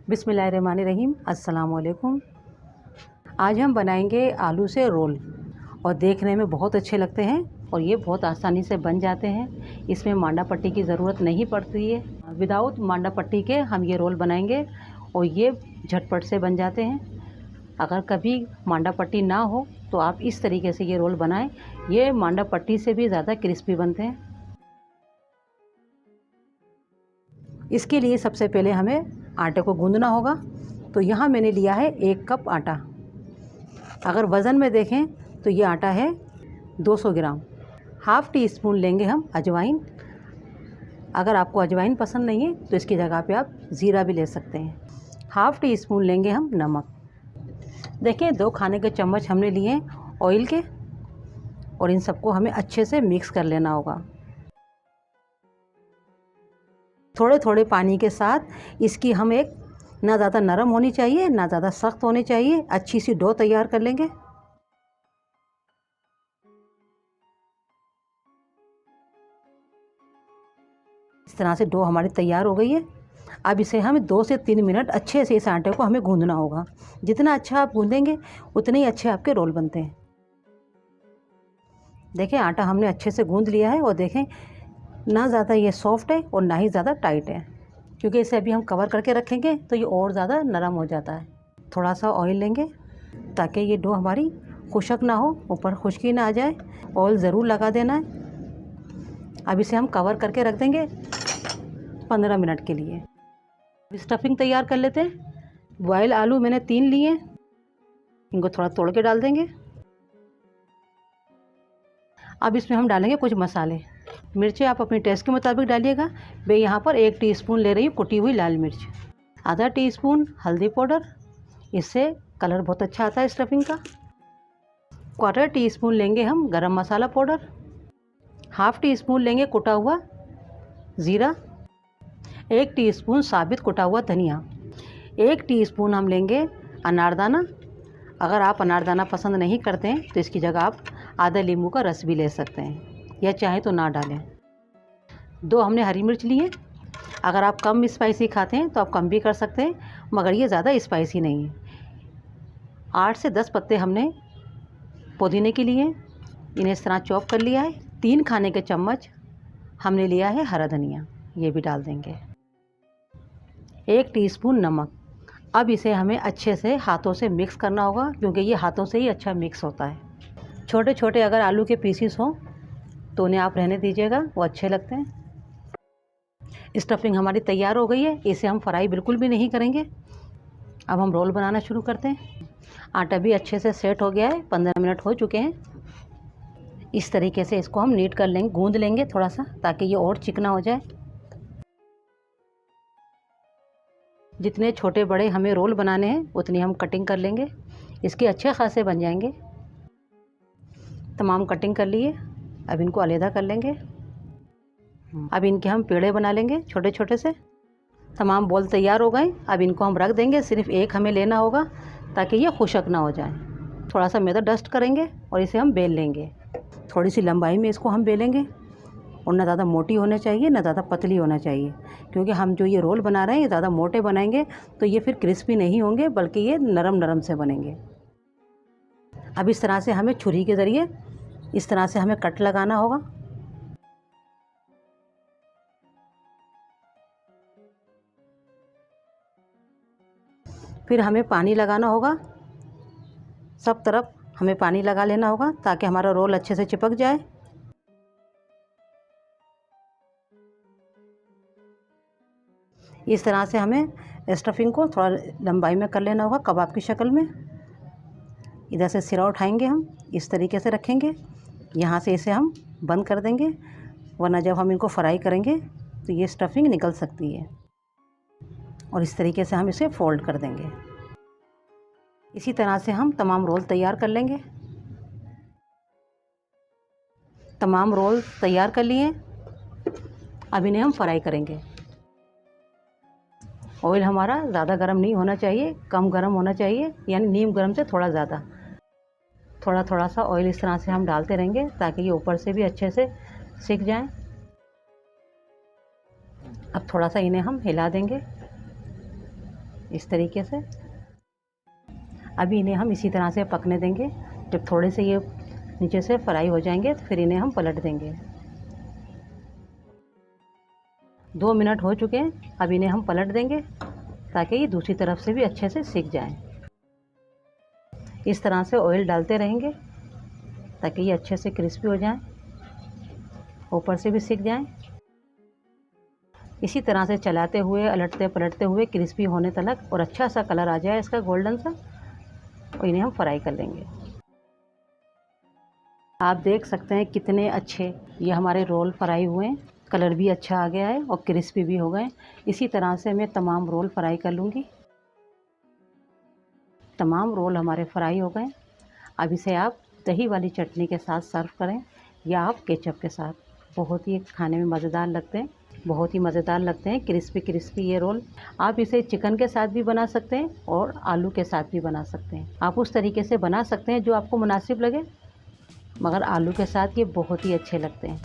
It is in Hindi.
बिस्मिल्लाहिर्रहमानिर्रहीम, अस्सलाम वालेकुम। आज हम बनाएंगे आलू से रोल और देखने में बहुत अच्छे लगते हैं और ये बहुत आसानी से बन जाते हैं। इसमें मांडा पट्टी की ज़रूरत नहीं पड़ती है। विदाउट मांडा पट्टी के हम ये रोल बनाएंगे और ये झटपट से बन जाते हैं। अगर कभी मांडा पट्टी ना हो तो आप इस तरीके से ये रोल बनाएं। ये मांडा पट्टी से भी ज़्यादा क्रिस्पी बनते हैं। इसके लिए सबसे पहले हमें आटे को गूंदना होगा। तो यहाँ मैंने लिया है 1 कप आटा। अगर वज़न में देखें तो ये आटा है 200 ग्राम। हाफ़ टी स्पून लेंगे हम अजवाइन। अगर आपको अजवाइन पसंद नहीं है तो इसकी जगह पे आप ज़ीरा भी ले सकते हैं। हाफ़ टी स्पून लेंगे हम नमक। देखें 2 खाने के चम्मच हमने लिए हैं ऑयल के और इन सबको हमें अच्छे से मिक्स कर लेना होगा। थोड़े थोड़े पानी के साथ इसकी हम एक ना ज़्यादा नरम होनी चाहिए ना ज़्यादा सख्त होनी चाहिए, अच्छी सी डो तैयार कर लेंगे। इस तरह से डो हमारी तैयार हो गई है। अब इसे हम 2 से 3 मिनट अच्छे से इस आटे को हमें गूंदना होगा। जितना अच्छा आप गूंदेंगे उतने ही अच्छे आपके रोल बनते हैं। देखें आटा हमने अच्छे से गूंद लिया है और देखें ना ज़्यादा ये सॉफ्ट है और ना ही ज़्यादा टाइट है, क्योंकि इसे अभी हम कवर करके रखेंगे तो ये और ज़्यादा नरम हो जाता है। थोड़ा सा ऑयल लेंगे ताकि ये डो हमारी खुशक ना हो, ऊपर खुश्की ना आ जाए। ऑयल ज़रूर लगा देना है। अब इसे हम कवर करके रख देंगे 15 मिनट के लिए। स्टफिंग तैयार कर लेते हैं। बॉयल आलू मैंने 3 लिए, इनको थोड़ा तोड़ के डाल देंगे। अब इसमें हम डालेंगे कुछ मसाले। मिर्चें आप अपने टेस्ट के मुताबिक डालिएगा। मैं यहाँ पर 1 टीस्पून ले रही हूँ कुटी हुई लाल मिर्च, आधा टीस्पून हल्दी पाउडर, इससे कलर बहुत अच्छा आता है स्टफिंग का। 1/4 टीस्पून लेंगे हम गरम मसाला पाउडर, हाफ़ टी स्पून लेंगे कुटा हुआ ज़ीरा, 1 टीस्पून साबित कुटा हुआ धनिया, 1 टीस्पून हम लेंगे अनारदाना। अगर आप अनारदाना पसंद नहीं करते हैं तो इसकी जगह आप आधा नींबू का रस भी ले सकते हैं या चाहे तो ना डालें। 2 हमने हरी मिर्च ली है। अगर आप कम स्पाइसी खाते हैं तो आप कम भी कर सकते हैं, मगर ये ज़्यादा स्पाइसी नहीं है। 8 से 10 पत्ते हमने पुदीने के लिए, इन्हें इस तरह चॉप कर लिया है। 3 खाने के चम्मच हमने लिया है हरा धनिया, ये भी डाल देंगे। 1 टीस्पून नमक। अब इसे हमें अच्छे से हाथों से मिक्स करना होगा, क्योंकि ये हाथों से ही अच्छा मिक्स होता है। छोटे छोटे अगर आलू के पीसीस हों तो उन्हें आप रहने दीजिएगा, वो अच्छे लगते हैं। स्टफिंग हमारी तैयार हो गई है। इसे हम फ्राई बिल्कुल भी नहीं करेंगे। अब हम रोल बनाना शुरू करते हैं। आटा भी अच्छे से सेट हो गया है, 15 मिनट हो चुके हैं। इस तरीके से इसको हम नीट कर लेंगे, गूंद लेंगे थोड़ा सा, ताकि ये और चिकना हो जाए। जितने छोटे बड़े हमें रोल बनाने हैं उतनी हम कटिंग कर लेंगे, इसके अच्छे खासे बन जाएंगे। तमाम कटिंग कर लिए, अब इनको अलहदा कर लेंगे। अब इनके हम पेड़े बना लेंगे छोटे छोटे से। तमाम बॉल तैयार हो गए। अब इनको हम रख देंगे। सिर्फ एक हमें लेना होगा ताकि ये खुशक ना हो जाए। थोड़ा सा मैदा डस्ट करेंगे और इसे हम बेल लेंगे। थोड़ी सी लंबाई में इसको हम बेलेंगे और ना ज़्यादा मोटी होना चाहिए ना ज़्यादा पतली होना चाहिए, क्योंकि हम जो ये रोल बना रहे हैं ये ज़्यादा मोटे बनाएंगे तो ये फिर क्रिस्पी नहीं होंगे, बल्कि ये नरम नरम से बनेंगे। अब इस तरह से हमें छुरी के ज़रिए इस तरह से हमें कट लगाना होगा। फिर हमें पानी लगाना होगा, सब तरफ हमें पानी लगा लेना होगा ताकि हमारा रोल अच्छे से चिपक जाए। इस तरह से हमें स्टफिंग को थोड़ा लंबाई में कर लेना होगा, कबाब की शक्ल में। इधर से सिरा उठाएंगे, हम इस तरीके से रखेंगे, यहाँ से इसे हम बंद कर देंगे, वरना जब हम इनको फ्राई करेंगे तो ये स्टफिंग निकल सकती है। और इस तरीके से हम इसे फोल्ड कर देंगे। इसी तरह से हम तमाम रोल तैयार कर लेंगे। तमाम रोल तैयार कर लिए। अब इन्हें हम फ्राई करेंगे। ऑयल हमारा ज़्यादा गर्म नहीं होना चाहिए, कम गर्म होना चाहिए, यानी नीम गर्म से थोड़ा ज़्यादा। थोड़ा थोड़ा सा ऑयल इस तरह से हम डालते रहेंगे ताकि ये ऊपर से भी अच्छे से सिक जाएं। अब थोड़ा सा इन्हें हम हिला देंगे इस तरीके से। अभी इन्हें हम इसी तरह से पकने देंगे। जब थोड़े से ये नीचे से फ्राई हो जाएंगे तो फिर इन्हें हम पलट देंगे। 2 मिनट हो चुके हैं। अब इन्हें हम पलट देंगे ताकि ये दूसरी तरफ से भी अच्छे से सिक जाएं। इस तरह से ऑयल डालते रहेंगे ताकि ये अच्छे से क्रिस्पी हो जाएं, ऊपर से भी सिक जाएं। इसी तरह से चलाते हुए, अलटते पलटते हुए क्रिस्पी होने तक और अच्छा सा कलर आ जाए इसका गोल्डन सा, और इन्हें हम फ्राई कर लेंगे। आप देख सकते हैं कितने अच्छे ये हमारे रोल फ्राई हुए हैं। कलर भी अच्छा आ गया है और क्रिस्पी भी हो गए। इसी तरह से मैं तमाम रोल फ्राई कर लूँगी। तमाम रोल हमारे फ्राई हो गए। अब इसे आप दही वाली चटनी के साथ सर्व करें या आप केचप के साथ। बहुत ही खाने में मज़ेदार लगते हैं, बहुत ही मज़ेदार लगते हैं, क्रिस्पी क्रिस्पी ये रोल। आप इसे चिकन के साथ भी बना सकते हैं और आलू के साथ भी बना सकते हैं। आप उस तरीके से बना सकते हैं जो आपको मुनासिब लगे, मगर आलू के साथ ये बहुत ही अच्छे लगते हैं।